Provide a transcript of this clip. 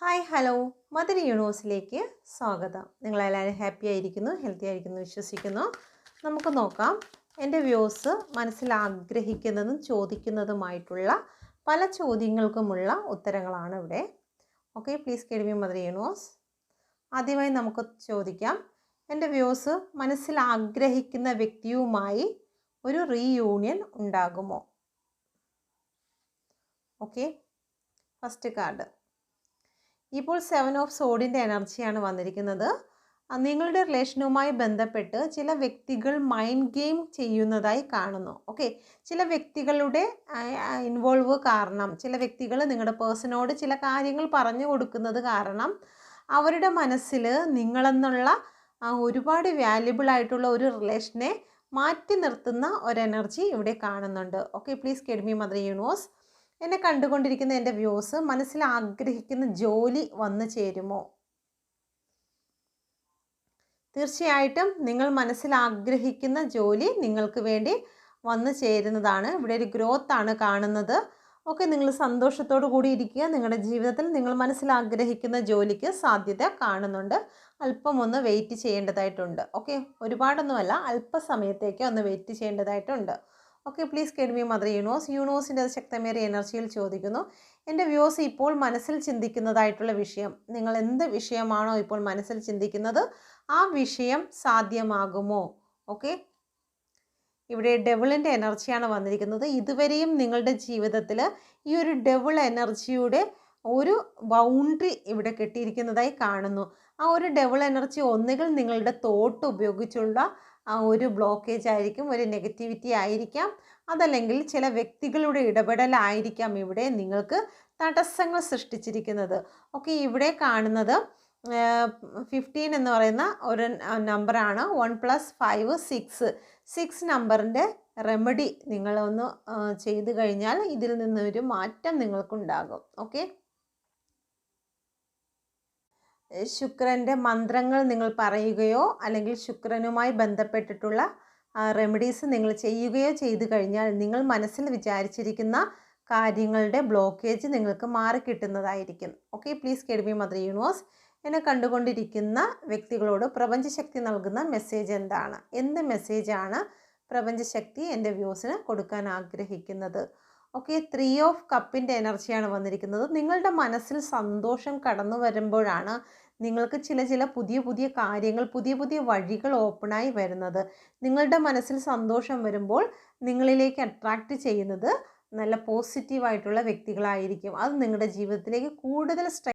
Hi hello mother യൂണിവേഴ്സിലേക്ക് സ്വാഗതം. നിങ്ങളെല്ലാവരും happy ആയിരിക്കുന്നു, ഹെൽത്തി ആയിരിക്കുന്നു വിശ്വസിക്കുന്നു. നമുക്ക് നോക്കാം. എൻ്റെ വ്യൂസ് മനസ്സിൽ ആഗ്രഹിക്കുന്നതും ചോദിക്കുന്നതുമായിട്ടുള്ള പല ചോദ്യങ്ങൾക്കുമുള്ള ഉത്തരങ്ങളാണ് ഇവിടെ. ഓക്കെ, പ്ലീസ് കേൾവി മദർ യൂണിവേഴ്സ്. ആദ്യമായി നമുക്ക് ചോദിക്കാം, എൻ്റെ വ്യൂസ് മനസ്സിൽ ആഗ്രഹിക്കുന്ന വ്യക്തിയുമായി ഒരു റീയൂണിയൻ ഉണ്ടാകുമോ? Okay, first card. ഇപ്പോൾ 7 ഓഫ് സോഡിൻ്റെ എനർജിയാണ് വന്നിരിക്കുന്നത്. നിങ്ങളുടെ റിലേഷനുമായി ബന്ധപ്പെട്ട് ചില വ്യക്തികൾ മൈൻഡ് ഗെയിം ചെയ്യുന്നതായി കാണുന്നു. ഓക്കെ, ചില വ്യക്തികളുടെ ഇൻവോൾവ് കാരണം, ചില വ്യക്തികൾ നിങ്ങളുടെ പേഴ്സണോട് ചില കാര്യങ്ങൾ പറഞ്ഞു കൊടുക്കുന്നത് കാരണം അവരുടെ മനസ്സിൽ നിങ്ങളെന്നുള്ള ഒരുപാട് വാല്യുബിൾ ആയിട്ടുള്ള ഒരു റിലേഷനെ മാറ്റി നിർത്തുന്ന ഒരു എനർജി ഇവിടെ കാണുന്നുണ്ട്. ഓക്കെ, പ്ലീസ് കേൾവി മദർ യൂണിവേഴ്സ്. എന്നെ കണ്ടുകൊണ്ടിരിക്കുന്ന എൻ്റെ വ്യൂസ് മനസ്സിൽ ആഗ്രഹിക്കുന്ന ജോലി വന്നു ചേരുമോ? തീർച്ചയായിട്ടും നിങ്ങൾ മനസ്സിൽ ആഗ്രഹിക്കുന്ന ജോലി നിങ്ങൾക്ക് വേണ്ടി വന്നു ചേരുന്നതാണ്. ഇവിടെ ഒരു ഗ്രോത്ത് ആണ് കാണുന്നത്. ഓക്കെ, നിങ്ങൾ സന്തോഷത്തോടു കൂടി ഇരിക്കുക. നിങ്ങളുടെ ജീവിതത്തിൽ നിങ്ങൾ മനസ്സിൽ ആഗ്രഹിക്കുന്ന ജോലിക്ക് സാധ്യത കാണുന്നുണ്ട്. അല്പം ഒന്ന് വെയിറ്റ് ചെയ്യേണ്ടതായിട്ടുണ്ട്. ഓക്കെ, ഒരുപാടൊന്നുമല്ല, അല്പസമയത്തേക്ക് ഒന്ന് വെയിറ്റ് ചെയ്യേണ്ടതായിട്ടുണ്ട്. ഓക്കെ, പ്ലീസ് കേൾവി മദർ യൂണിവേഴ്സ്. യൂണിവേഴ്സിൻ്റെ ശക്തമേറിയ എനർജിയിൽ ചോദിക്കുന്നു, എൻ്റെ വ്യൂസ് ഇപ്പോൾ മനസ്സിൽ ചിന്തിക്കുന്നതായിട്ടുള്ള വിഷയം, നിങ്ങൾ എന്ത് വിഷയമാണോ ഇപ്പോൾ മനസ്സിൽ ചിന്തിക്കുന്നത് ആ വിഷയം സാധ്യമാകുമോ? ഓക്കെ, ഇവിടെ ഡെവിളിൻ്റെ എനർജിയാണ് വന്നിരിക്കുന്നത്. ഇതുവരെയും നിങ്ങളുടെ ജീവിതത്തിൽ ഈ ഒരു ഡെവിൾ എനർജിയുടെ ഒരു ബൗണ്ടറി ഇവിടെ കെട്ടിയിരിക്കുന്നതായി കാണുന്നു. ആ ഒരു ഡെവിൾ എനർജി ഒന്നുകിൽ നിങ്ങളുടെ തോട്ട് ഉപയോഗിച്ചുള്ള ഒരു ബ്ലോക്കേജ് ആയിരിക്കും, ഒരു നെഗറ്റിവിറ്റി ആയിരിക്കാം, അതല്ലെങ്കിൽ ചില വ്യക്തികളുടെ ഇടപെടലായിരിക്കാം ഇവിടെ നിങ്ങൾക്ക് തടസ്സങ്ങൾ സൃഷ്ടിച്ചിരിക്കുന്നത്. ഓക്കെ, ഇവിടെ കാണുന്നത് 15 എന്ന് പറയുന്ന ഒരു നമ്പറാണ്. 1 + 5 6 നമ്പറിൻ്റെ റെമഡി നിങ്ങളൊന്ന് ചെയ്തു കഴിഞ്ഞാൽ ഇതിൽ നിന്നൊരു മാറ്റം നിങ്ങൾക്കുണ്ടാകും. ഓക്കെ, ശുക്രൻ്റെ മന്ത്രങ്ങൾ നിങ്ങൾ പറയുകയോ അല്ലെങ്കിൽ ശുക്രനുമായി ബന്ധപ്പെട്ടിട്ടുള്ള റെമഡീസ് നിങ്ങൾ ചെയ്യുകയോ ചെയ്തു കഴിഞ്ഞാൽ നിങ്ങൾ മനസ്സിൽ വിചാരിച്ചിരിക്കുന്ന കാര്യങ്ങളുടെ ബ്ലോക്കേജ് നിങ്ങൾക്ക് മാറിക്കിട്ടുന്നതായിരിക്കും. ഓക്കെ, പ്ലീസ് കേൾവി മദർ യൂണിവേഴ്സ്. എന്നെ കണ്ടുകൊണ്ടിരിക്കുന്ന വ്യക്തികളോട് പ്രപഞ്ചശക്തി നൽകുന്ന മെസ്സേജ് എന്താണ്? എന്ത് മെസ്സേജാണ് പ്രപഞ്ചശക്തി എൻ്റെ വ്യൂസിന് കൊടുക്കാൻ ആഗ്രഹിക്കുന്നത്? ഓക്കെ, 3 ഓഫ് കപ്പിൻ്റെ എനർജിയാണ് വന്നിരിക്കുന്നത്. നിങ്ങളുടെ മനസ്സിൽ സന്തോഷം കടന്നു വരുമ്പോഴാണ് നിങ്ങൾക്ക് ചില പുതിയ കാര്യങ്ങൾ, പുതിയ വഴികൾ ഓപ്പണായി വരുന്നത്. നിങ്ങളുടെ മനസ്സിൽ സന്തോഷം വരുമ്പോൾ നിങ്ങളിലേക്ക് അട്രാക്റ്റ് ചെയ്യുന്നത് നല്ല പോസിറ്റീവായിട്ടുള്ള വ്യക്തികളായിരിക്കും. അത് നിങ്ങളുടെ ജീവിതത്തിലേക്ക് കൂടുതൽ